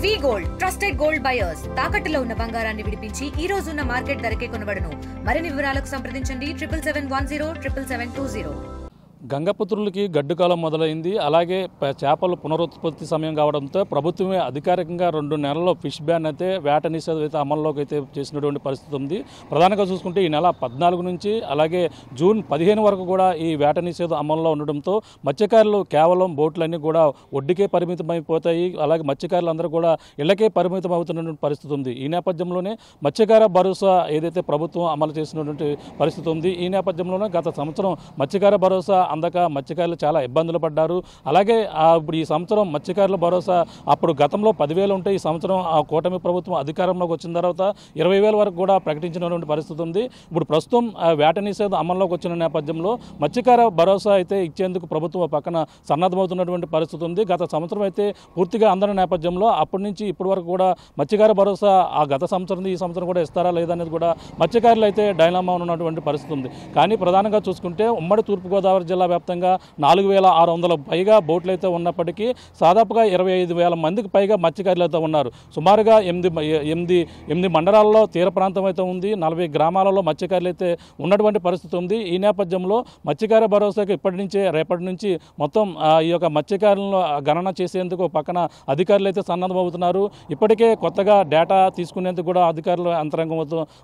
వి gold trusted gold buyers తాకట్టులో ఉన్న బంగారాన్ని విడిపించి ఈ రోజు ఉన్న మార్కెట్ ధరకే కొనబడును. మరిన్ని వివరాలకు సంప్రదించండి 77107720. గంగపుత్రులకి గడ్డుకాలం మొదలైంది. అలాగే చేపలు పునరుత్పత్తి సమయం కావడంతో ప్రభుత్వమే అధికారికంగా 2 నెలల్లో ఫిష్ బ్యాన్ అయితే వేట నిషేధం అయితే అమల్లోకి అయితే చేసినటువంటి పరిస్థితి ఉంది. ప్రధానంగా చూసుకుంటే ఈ నెల 14 నుంచి అలాగే జూన్ 15 వరకు కూడా ఈ వేట నిషేధం అమల్లో ఉండడంతో మత్స్యకారులు కేవలం బోట్లన్నీ కూడా ఒడ్డుకే పరిమితమైపోతాయి. అలాగే మత్స్యకారులు అందరూ కూడా ఇళ్లకే పరిమితం అవుతున్నటువంటి పరిస్థితి ఉంది. ఈ నేపథ్యంలోనే మత్స్యకార భరోసా ఏదైతే ప్రభుత్వం అమలు చేసినటువంటి పరిస్థితి ఉంది. ఈ నేపథ్యంలోనే గత సంవత్సరం మత్స్యకార భరోసా అందక మత్స్యకారులు చాలా ఇబ్బందులు పడ్డారు. అలాగే ఇప్పుడు ఈ సంవత్సరం మత్స్యకారుల భరోసా అప్పుడు గతంలో 10,000 ఉంటే ఈ సంవత్సరం ఆ కూటమి ప్రభుత్వం అధికారంలోకి వచ్చిన తర్వాత 20,000 వరకు కూడా ప్రకటించినటువంటి పరిస్థితి ఉంది. ఇప్పుడు ప్రస్తుతం వేట నిషేధం అమల్లోకి వచ్చిన నేపథ్యంలో మత్స్యకార భరోసా అయితే ఇచ్చేందుకు ప్రభుత్వం పక్కన సన్నద్ధమవుతున్నటువంటి పరిస్థితి ఉంది. గత సంవత్సరం అయితే పూర్తిగా అందరి నేపథ్యంలో అప్పటి నుంచి ఇప్పటి వరకు కూడా మత్స్యకార భరోసా ఆ గత సంవత్సరం ఈ సంవత్సరం కూడా ఇస్తారా లేదనేది కూడా మత్స్యకారులు అయితే డైలమా ఉన్నటువంటి పరిస్థితి ఉంది. కానీ ప్రధానంగా చూసుకుంటే ఉమ్మడి తూర్పుగోదావరి జిల్లా వ్యాప్తంగా 4,600 పైగా బోట్లు అయితే ఉన్నప్పటికీ దాదాపుగా 25,000 మందికి పైగా మత్స్యకారులు అయితే ఉన్నారు. సుమారుగా 8 మండలాల్లో తీర ప్రాంతం అయితే ఉంది. 40 గ్రామాలలో మత్స్యకారులు అయితే ఉన్నటువంటి పరిస్థితి ఉంది. ఈ నేపథ్యంలో మత్స్యకార భరోసాకి రేపటి నుంచి మొత్తం ఈ యొక్క మత్స్యకారులను గణన చేసేందుకు పక్కన అధికారులు అయితే సన్నద్ధమవుతున్నారు. ఇప్పటికే కొత్తగా డేటా తీసుకునేందుకు కూడా అధికారులు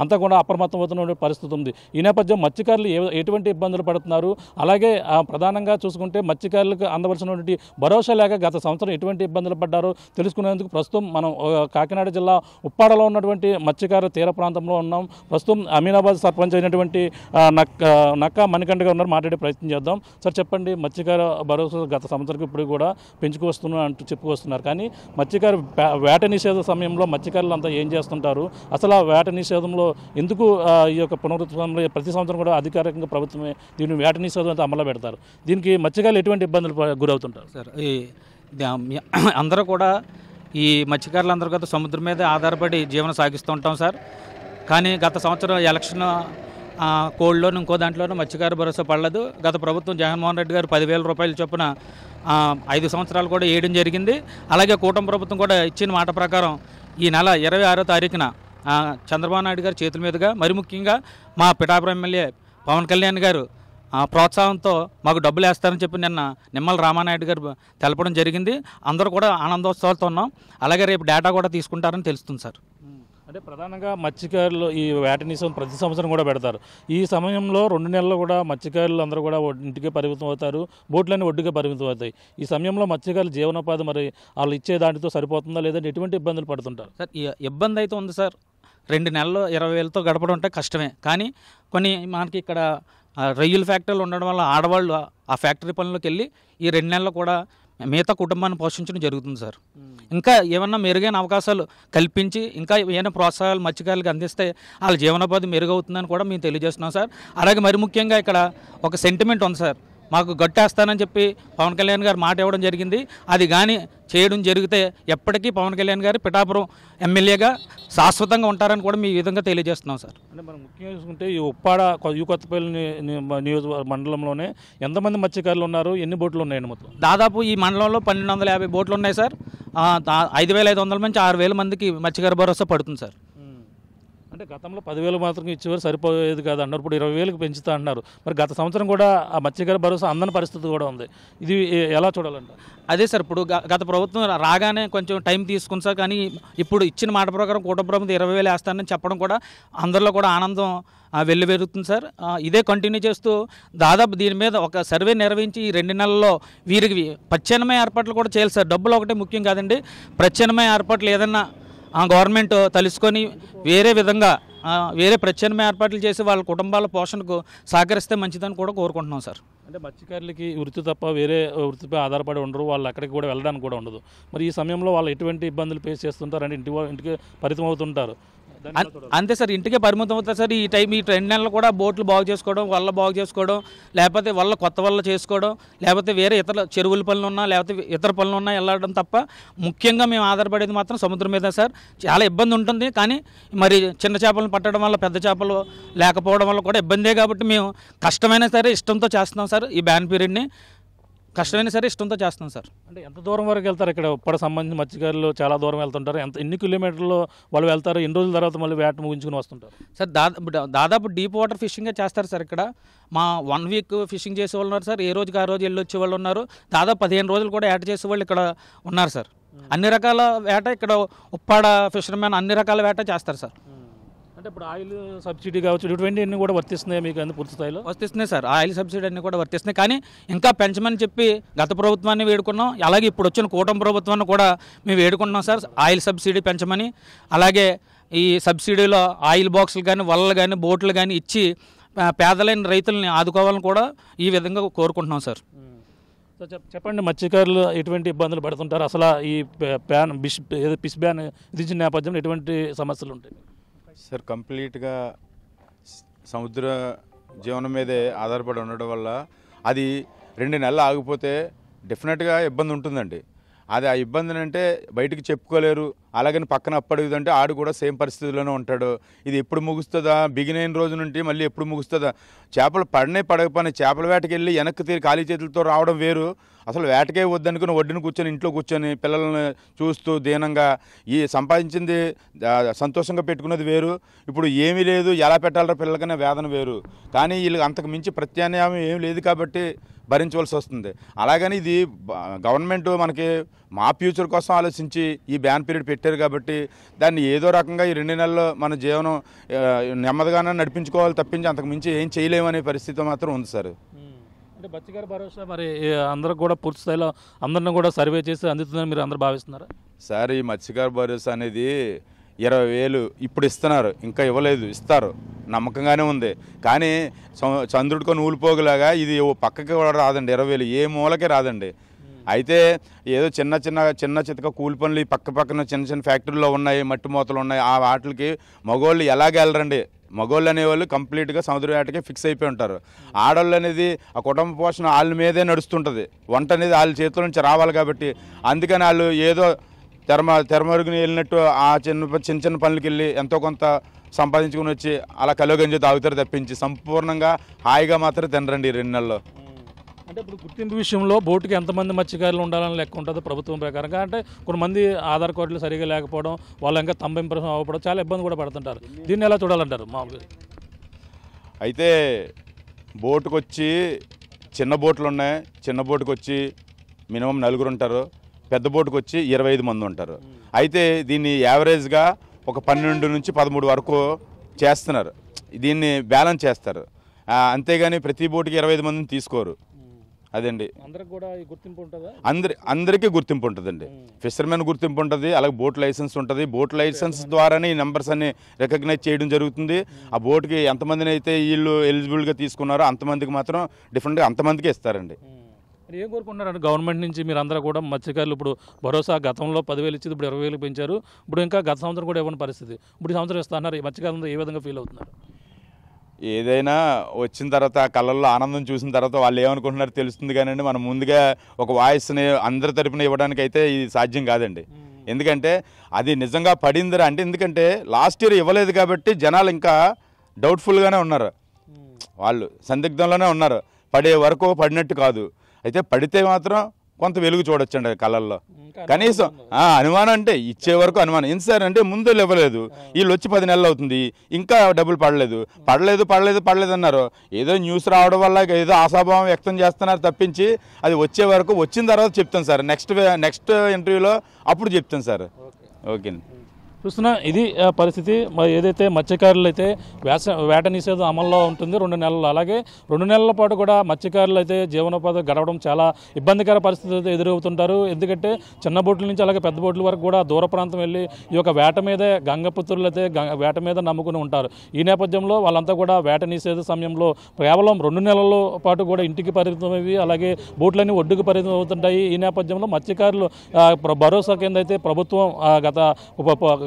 అంతా కూడా అప్రమత్తం అవుతున్న పరిస్థితి ఉంది. ఈ నేపథ్యం మత్స్యకారులు ఎటువంటి ఇబ్బందులు పడుతున్నారు, అలాగే ప్రధానంగా చూసుకుంటే మత్స్యకారులకు అందవలసినటువంటి భరోసా లేక గత సంవత్సరం ఎటువంటి ఇబ్బందులు పడ్డారో తెలుసుకునేందుకు ప్రస్తుతం మనం కాకినాడ జిల్లా ఉప్పాడలో ఉన్నటువంటి మత్స్యకార తీర ప్రాంతంలో ఉన్నాం. ప్రస్తుతం అమీనాబాద్ సర్పంచ్ అయినటువంటి నక్కా మణికంఠ గారు ఉన్నారు, మాట్లాడే ప్రయత్నం చేద్దాం. సార్ చెప్పండి, మత్స్యకార భరోసా గత సంవత్సరం ఇప్పుడు కూడా పెంచుకొస్తున్నారు అంటూ చెప్పుకొస్తున్నారు. కానీ మత్స్యకార వేట నిషేధ సమయంలో మత్స్యకారులు అంతా ఏం చేస్తుంటారు, అసలు ఆ వేట నిషేధంలో ఎందుకు ఈ యొక్క పునరుద్ధరణలో ప్రతి సంవత్సరం కూడా అధికారికంగా ప్రభుత్వమే దీన్ని వేట నిషేధం అయితే అమలు పెడతారు, దీనికి మత్స్యకారులు ఎటువంటి ఇబ్బందులు గురవుతుంటారు? సార్ అందరూ కూడా ఈ మత్స్యకారులందరూ కదా సముద్రం మీద ఆధారపడి జీవనం సాగిస్తూ ఉంటాం సార్. కానీ గత సంవత్సరం ఎలక్షన్ కోడ్లోను ఇంకో దాంట్లోనూ మత్స్యకార భరోసా పడలేదు. గత ప్రభుత్వం జగన్మోహన్ రెడ్డి గారు 10,000 రూపాయల చొప్పున 5 సంవత్సరాలు కూడా వేయడం జరిగింది. అలాగే కూటమి ప్రభుత్వం కూడా ఇచ్చిన మాట ప్రకారం ఈ నెల 26వ తారీఖున చంద్రబాబు నాయుడు గారి చేతుల మీదుగా మరి ముఖ్యంగా మా పిఠాపురం ఎమ్మెల్యే పవన్ కళ్యాణ్ గారు ప్రోత్సాహంతో మాకు డబ్బులు వేస్తారని చెప్పి నిన్న నిమ్మల రామానాయుడు గారు తెలపడం జరిగింది. అందరూ కూడా ఆనందోత్సవాలతో ఉన్నాం. అలాగే రేపు డేటా కూడా తీసుకుంటారని తెలుస్తుంది సార్. అంటే ప్రధానంగా మత్స్యకారులు ఈ వేట నిషేధం ప్రతి సంవత్సరం కూడా పెడతారు. ఈ సమయంలో 2 నెలలు కూడా మత్స్యకారులు అందరూ కూడా ఇంటికే పరిమితం అవుతారు, బోట్లన్నీ ఒడ్డుకే పరిమితం అవుతాయి. ఈ సమయంలో మత్స్యకారులు జీవనోపాధి మరి వాళ్ళు ఇచ్చే దానితో సరిపోతుందా లేదంటే ఎటువంటి ఇబ్బందులు పడుతుంటారు? సార్ ఇబ్బంది అయితే ఉంది సార్. 2 నెలలు 20,000తో గడపడం అంటే కష్టమే. కానీ కొన్ని మనకి ఇక్కడ రొయ్యల ఫ్యాక్టరీలు ఉండడం వల్ల ఆడవాళ్ళు ఆ ఫ్యాక్టరీ పనులకు వెళ్ళి ఈ 2 నెలలు కూడా మిగతా కుటుంబాన్ని పోషించడం జరుగుతుంది సార్. ఇంకా ఏమన్నా మెరుగైన అవకాశాలు కల్పించి ఇంకా ఏమైనా ప్రోత్సాహాలు మత్స్యకారులకు అందిస్తే వాళ్ళ జీవనోపాధి మెరుగవుతుందని కూడా మేము తెలియజేస్తున్నాం సార్. అలాగే మరి ముఖ్యంగా ఇక్కడ ఒక సెంటిమెంట్ ఉంది సార్. మాకు గట్టేస్తానని చెప్పి పవన్ కళ్యాణ్ గారు మాట ఇవ్వడం జరిగింది. అది కానీ చేయడం జరిగితే ఎప్పటికీ పవన్ కళ్యాణ్ గారు పిఠాపురం ఎమ్మెల్యేగా శాశ్వతంగా ఉంటారని కూడా మీ విధంగా తెలియజేస్తున్నాం సార్. అంటే మనం ముఖ్యంగా చూసుకుంటే ఈ ఉప్పాడ కొత్తపల్లి నియోజకవర్గ మండలంలోనే ఎంతమంది మత్స్యకారులు ఉన్నారు, ఎన్ని బోట్లు ఉన్నాయండి మొత్తం? దాదాపు ఈ మండలంలో 1,250 బోట్లు ఉన్నాయి సార్. 5,500 నుంచి 6,000 మందికి మత్స్యకార భరోసా పడుతుంది సార్. అంటే గతంలో 10,000 మాత్రం ఇచ్చేవారు, సరిపోయేది కాదు అన్నారు. ఇప్పుడు 20,000కి పెంచుతా అన్నారు. మరి గత సంవత్సరం కూడా ఆ మత్స్యకార భరోసా అందని పరిస్థితి కూడా ఉంది. ఇది ఎలా చూడాలంట? అదే సార్, ఇప్పుడు గత ప్రభుత్వం రాగానే కొంచెం టైం తీసుకుంది సార్. కానీ ఇప్పుడు ఇచ్చిన మాట ప్రకారం కూటమి ప్రభుత్వం 20,000 వేస్తానని చెప్పడం కూడా అందరిలో కూడా ఆనందం వెల్లువెరుగుతుంది సార్. ఇదే కంటిన్యూ చేస్తూ దాదాపు దీని మీద ఒక సర్వే నిర్వహించి ఈ 2 నెలల్లో వీరికి ప్రత్యామ్నాయ ఏర్పాట్లు కూడా చేయాలి సార్. డబ్బులు ఒకటే ముఖ్యం కాదండి, ప్రత్యామ్నాయ ఏర్పాట్లు ఏదన్నా గవర్నమెంట్ తెలుసుకొని వేరే ప్రత్యామ్నాయ ఏర్పాట్లు చేసి వాళ్ళ కుటుంబాల పోషణకు సహకరిస్తే మంచిదని కూడా కోరుకుంటున్నాం సార్. అంటే మత్స్యకారులకి వృత్తి తప్ప వేరే వృత్తిపై ఆధారపడి ఉండరు, వాళ్ళు అక్కడికి కూడా వెళ్ళడానికి కూడా ఉండదు. మరి ఈ సమయంలో వాళ్ళు ఎటువంటి ఇబ్బందులు ఫేస్ చేస్తుంటారు అంటే ఇంటికి పరిమితం అవుతుంటారు. అంతే సార్, ఇంటికే పరిమితం అవుతారు సార్. ఈ 2 నెలలు కూడా బోట్లు బాగు చేసుకోవడం, వల్ల బాగు చేసుకోవడం, లేకపోతే వల్ల కొత్త వల్ల చేసుకోవడం, లేకపోతే వేరే ఇతర చెరువుల పనులు ఉన్నా లేకపోతే ఇతర పనులు ఉన్నా వెళ్ళడం తప్ప ముఖ్యంగా మేము ఆధారపడేది మాత్రం సముద్రం మీద సార్. చాలా ఇబ్బంది ఉంటుంది. కానీ మరి చిన్న చేపలను పట్టడం వల్ల పెద్ద చేపలు లేకపోవడం వల్ల కూడా ఇబ్బందే. కాబట్టి మేము కష్టమైనా సరే ఇష్టంతో చేస్తున్నాం సార్ ఈ బ్యాన్ పీరియడ్ని. కష్టమైనా సరే ఇష్టంతో చేస్తాం సార్. అంటే ఎంత దూరం వరకు వెళ్తారు? ఇక్కడ ఉప్పడ సంబంధించిన మత్స్యకారులు చాలా దూరం వెళ్తుంటారు. ఎన్ని కిలోమీటర్లు వాళ్ళు వెళ్తారు? ఎన్ని రోజుల తర్వాత మళ్ళీ వేట ముగించుకుని వస్తుంటారు? సార్ దాదాపు డీప్ వాటర్ ఫిషింగే చేస్తారు సార్. ఇక్కడ మా 1 వీక్ ఫిషింగ్ చేసే వాళ్ళు ఉన్నారు సార్. ఏ రోజుకి ఆ రోజు వెళ్ళి వచ్చే వాళ్ళు ఉన్నారు. దాదాపు 15 రోజులు కూడా వేట చేసే వాళ్ళు ఇక్కడ ఉన్నారు సార్. అన్ని రకాల వేట ఇక్కడ ఉప్పాడ ఫిషర్మెన్ అన్ని రకాల వేట చేస్తారు సార్. అంటే ఇప్పుడు ఆయిల్ సబ్సిడీ కావచ్చు, ఇటువంటి అన్ని కూడా వర్తిస్తున్నాయి మీకు అన్ని పూర్తి స్థాయిలో? వర్తిస్తున్నాయి సార్. ఆయిల్ సబ్సిడీ అన్ని కూడా వర్తిస్తున్నాయి. కానీ ఇంకా పెంచమని చెప్పి గత ప్రభుత్వాన్ని వేడుకున్నాం. అలాగే ఇప్పుడు వచ్చిన కూటమి ప్రభుత్వాన్ని కూడా మేము వేడుకుంటున్నాం సార్, ఆయిల్ సబ్సిడీ పెంచమని. అలాగే ఈ సబ్సిడీలో ఆయిల్ బాక్సులు కానీ, వలలు కానీ, బోట్లు కానీ ఇచ్చి పేదలైన రైతుల్ని ఆదుకోవాలని కూడా ఈ విధంగా కోరుకుంటున్నాం సార్. సో చెప్పండి, మత్స్యకారులు ఎటువంటి ఇబ్బందులు పడుతుంటారు? అసలు ఈ ఫిష్ బ్యాన్ విధించిన నేపథ్యంలో ఎటువంటి సమస్యలు ఉంటాయి సార్? కంప్లీట్గా సముద్ర జీవనం మీదే ఆధారపడి ఉండడం వల్ల అది 2 నెలలు ఆగిపోతే డెఫినెట్గా ఇబ్బంది ఉంటుందండి. అది ఆ ఇబ్బందిని అంటే బయటికి చెప్పుకోలేరు. అలాగని పక్కన అప్పడుగుదంటే ఆడు కూడా సేమ్ పరిస్థితిలోనే ఉంటాడు. ఇది ఎప్పుడు ముగుస్తుందా? బిగినైన రోజు నుండి మళ్ళీ ఎప్పుడు ముగుస్తుందా? చేపలు పడకపోయినా చేపల వేటకి వెళ్ళి వెనక్కి తీరి ఖాళీ చేతులతో రావడం వేరు. అసలు వేటకే వద్దనుకుని ఒడ్డున కూర్చొని ఇంట్లో కూర్చొని పిల్లల్ని చూస్తూ దీనంగా ఈ సంపాదించింది సంతోషంగా పెట్టుకున్నది వేరు. ఇప్పుడు ఏమీ లేదు, ఎలా పెట్టాలరా పిల్లలకనే వేదన వేరు. కానీ వీళ్ళు అంతకు మించి ప్రత్యామ్నాయం ఏం లేదు కాబట్టి భరించవలసి వస్తుంది. అలాగని ఇది గవర్నమెంట్ మనకి మా ఫ్యూచర్ కోసం ఆలోచించి ఈ బ్యాన్ పీరియడ్ పెట్టారు కాబట్టి దాన్ని ఏదో రకంగా ఈ 2 నెలల్లో మన జీవనం నెమ్మదిగానే నడిపించుకోవాలి తప్పించి అంతకు మించి ఏం చేయలేమనే పరిస్థితి మాత్రం ఉంది సార్. అంటే మత్స్యకార భరోసా మరి అందరూ కూడా పూర్తి స్థాయిలో అందరిని కూడా సర్వే చేసి అందుతుందని మీరు అందరూ భావిస్తున్నారా? సార్, ఈ మత్స్యకార భరోసా అనేది 20,000 ఇప్పుడు ఇస్తున్నారు, ఇంకా ఇవ్వలేదు, ఇస్తారు నమ్మకంగానే ఉంది. కానీ చంద్రుడికో నూలుపోగులాగా ఇది పక్కకి కూడా రాదండి. 20,000 ఏ మూలకే రాదండి. అయితే ఏదో చిన్న చితక కూలి పనులు ఈ పక్కన చిన్న ఫ్యాక్టరీలో ఉన్నాయి, మట్టి మూతలు ఉన్నాయి. ఆ వాటికి మగవాళ్ళు ఎలాగెళ్ళరండి. మగవాళ్ళు అనేవాళ్ళు కంప్లీట్గా సముద్ర వేటకే ఫిక్స్ అయిపోయి ఉంటారు. ఆడవాళ్ళు అనేది ఆ కుటుంబ పోషణ వాళ్ళ మీదే నడుస్తుంటుంది. వంట అనేది వాళ్ళ చేతుల నుంచి రావాలి కాబట్టి అందుకని వాళ్ళు ఏదో తెరమరుగుని వెళ్ళినట్టు ఆ చిన్న పనులకి వెళ్ళి ఎంతో కొంత సంపాదించుకుని వచ్చి అలా కలుగంజి తాగుతారు తప్పించి సంపూర్ణంగా హాయిగా మాత్రం తినరండి 2 నెలల్లో. అంటే ఇప్పుడు గుర్తింపు విషయంలో బోటుకి ఎంతమంది మత్స్యకారులు ఉండాలని లెక్క ఉంటుంది ప్రభుత్వం ప్రకారంగా? అంటే కొంతమంది ఆధార్ కార్డులు సరిగా లేకపోవడం, వాళ్ళు ఇంకా తంబింపు అవ్వడం, చాలా ఇబ్బంది కూడా పడుతుంటారు. దీన్ని ఎలా చూడాలంటారు మామూలుగా? అయితే బోటుకు వచ్చి చిన్న బోట్లు ఉన్నాయి. చిన్న బోటుకు వచ్చి మినిమం 4 ఉంటారు. పెద్ద బోటుకు వచ్చి 25 మంది ఉంటారు. అయితే దీన్ని యావరేజ్గా ఒక 12 నుంచి 13 వరకు చేస్తున్నారు. దీన్ని బ్యాలెన్స్ చేస్తారు. అంతేగాని ప్రతి బోటుకి 25 మందిని తీసుకోరు. అదండి, అందరికీ గుర్తింపు ఉంటుందండి. ఫిషర్మెన్ గుర్తింపు ఉంటుంది, అలాగే బోట్ లైసెన్స్ ఉంటుంది. బోట్ లైసెన్స్ ద్వారానే ఈ నెంబర్స్ అన్ని రికగ్నైజ్ చేయడం జరుగుతుంది. ఆ బోట్కి ఎంతమందిని అయితే వీళ్ళు ఎలిజిబుల్గా తీసుకున్నారో అంతమందికి మాత్రం డిఫరెంట్గా అంతమందికి ఇస్తారండి. ఏం కోరుకుంటున్నారంటే గవర్నమెంట్ నుంచి మీరు అందరూ కూడా మత్స్యకారులు ఇప్పుడు భరోసా గతంలో 10,000 ఇచ్చింది, ఇప్పుడు 20,000 పెంచారు. ఇప్పుడు ఇంకా గత సంవత్సరం కూడా ఇవ్వని పరిస్థితి. ఇప్పుడు ఈ సంవత్సరం ఇస్తున్నారు. ఈ మత్స్యకారులంతా ఏ విధంగా ఫీల్ అవుతున్నారు? ఏదైనా వచ్చిన తర్వాత కళ్ళల్లో ఆనందం చూసిన తర్వాత వాళ్ళు ఏమనుకుంటున్నారో తెలుస్తుంది. కానీ మనం ముందుగా ఒక వాయిస్ని అందరి తరపున ఇవ్వడానికి అయితే ఇది సాధ్యం కాదండి. ఎందుకంటే అది నిజంగా పడిందిరా అంటే, ఎందుకంటే లాస్ట్ ఇయర్ ఇవ్వలేదు కాబట్టి జనాలు ఇంకా డౌట్ఫుల్గానే ఉన్నారు. వాళ్ళు సందిగ్ధంలోనే ఉన్నారు. పడే వరకు పడినట్టు కాదు. అయితే పడితే మాత్రం కొంత వెలుగు చూడొచ్చండి కళ్ళల్లో. కనీసం అనుమానం అంటే ఇచ్చే వరకు అనుమానం. ఎంత సార్ అంటే ముందు ఇవ్వలేదు, వీళ్ళు వచ్చి 10 నెలలు అవుతుంది, ఇంకా డబ్బులు పడలేదు అన్నారు. ఏదో న్యూస్ రావడం వల్ల ఏదో ఆశాభావం వ్యక్తం చేస్తున్నారు తప్పించి అది వచ్చే వరకు, వచ్చిన తర్వాత చెప్తాను సార్. నెక్స్ట్ ఇంటర్వ్యూలో అప్పుడు చెప్తాను సార్. ఓకే, చూస్తున్నా ఇది పరిస్థితి. ఏదైతే మత్స్యకారులు అయితే వేట నిషేధం అమల్లో ఉంటుంది 2 నెలలు. అలాగే 2 నెలల పాటు కూడా మత్స్యకారులు అయితే జీవనోపాధి గడవడం చాలా ఇబ్బందికర పరిస్థితి అయితే ఎదురవుతుంటారు. ఎందుకంటే చిన్న బోట్ల నుంచి అలాగే పెద్ద బోట్ల వరకు కూడా దూర ప్రాంతం వెళ్ళి ఈ యొక్క వేట మీదే గంగపుత్రులు అయితే వేట మీద నమ్ముకుని ఉంటారు. ఈ నేపథ్యంలో వాళ్ళంతా కూడా వేట నిషేధ సమయంలో కేవలం 2 నెలల పాటు కూడా ఇంటికి పరిమితమవి, అలాగే బోట్లన్నీ ఒడ్డుకు పరిమితం అవుతుంటాయి. ఈ నేపథ్యంలో మత్స్యకారులు భరోసా కింద అయితే ప్రభుత్వం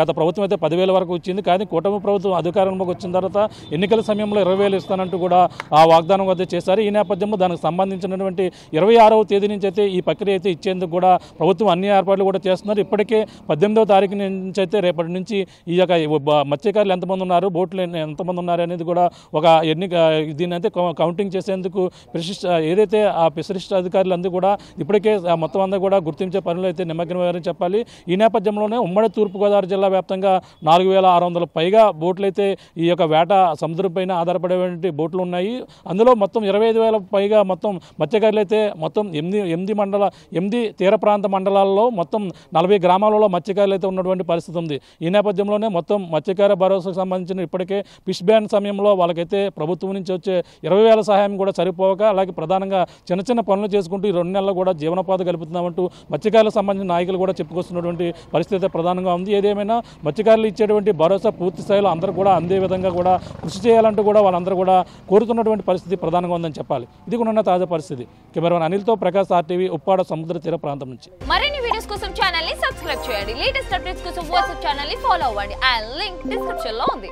గత ప్రభుత్వం అయితే 10,000 వరకు ఇచ్చింది. కానీ కూటమి ప్రభుత్వం అధికారంలోకి వచ్చిన తర్వాత ఎన్నికల సమయంలో 20,000 ఇస్తానంటూ కూడా ఆ వాగ్దానం అయితే చేశారు. ఈ నేపథ్యంలో దానికి సంబంధించినటువంటి 26వ తేదీ నుంచి అయితే ఈ ప్రక్రియ అయితే ఇచ్చేందుకు కూడా ప్రభుత్వం అన్ని ఏర్పాట్లు కూడా చేస్తున్నారు. ఇప్పటికే 18వ తారీఖు నుంచి అయితే రేపటి నుంచి ఈ యొక్క మత్స్యకారులు ఎంతమంది ఉన్నారు, బోట్లు ఎంతమంది ఉన్నారు అనేది కూడా ఒక దీన్ని అయితే కౌంటింగ్ చేసేందుకు ఏదైతే ఆ ఫిషరీస్ అధికారులు అందరూ కూడా ఇప్పటికే మొత్తం అందరూ కూడా గుర్తించే పనులు అయితే నిమగ్నమయ్యారని చెప్పాలి. ఈ నేపథ్యంలోనే ఉమ్మడి తూర్పుగోదావరి జిల్లా వ్యాప్తంగా 4,600 పైగా బోట్లు అయితే ఈ యొక్క వేట సముద్రం పైన ఆధారపడేటువంటి బోట్లు ఉన్నాయి. అందులో మొత్తం 25,000 పైగా మొత్తం మత్స్యకారులు అయితే మొత్తం 8 తీర ప్రాంత మండలాల్లో మొత్తం 40 గ్రామాలలో మత్స్యకారులు అయితే ఉన్నటువంటి పరిస్థితి ఉంది. ఈ నేపథ్యంలోనే మొత్తం మత్స్యకార భరోసాకు సంబంధించిన ఇప్పటికే ఫిష్ బ్యాన్ సమయంలో వాళ్ళకైతే ప్రభుత్వం నుంచి వచ్చే 20,000 సహాయం కూడా సరిపోక అలాగే ప్రధానంగా చిన్న చిన్న పనులు చేసుకుంటూ ఈ 2 నెలల్లో కూడా జీవనోపాధి కలుపుతున్నామంటూ మత్స్యకారులకు సంబంధించిన నాయకులు కూడా చెప్పుకొస్తున్నటువంటి పరిస్థితి ప్రధానంగా ఉంది. ఏదేమైనా మత్స్యకారులు ఇచ్చేటువంటి భరోసా పూర్తి స్థాయిలో అందరూ కూడా అందే విధంగా కూడా కృషి చేయాలంటూ కూడా వాళ్ళందరూ కూడా కోరుతున్నటువంటి పరిస్థితి ప్రధానంగా ఉందని చెప్పాలి. ఇది కూడా ఉన్న తాజా పరిస్థితి. కెమెరామెన్ అనిల్తో ప్రకాష్, RTV, ఉప్పాడ సముద్ర తీర ప్రాంతం నుంచి. మరిన్ని వీడియోస్ కోసం ఛానల్ ని సబ్స్క్రైబ్ చేయండి. లేటెస్ట్ అప్డేట్స్ కోసం వాట్సాప్ ఛానల్ ని ఫాలో అవ్వండి. ఆ లింక్ డిస్క్రిప్షన్ లో ఉంది.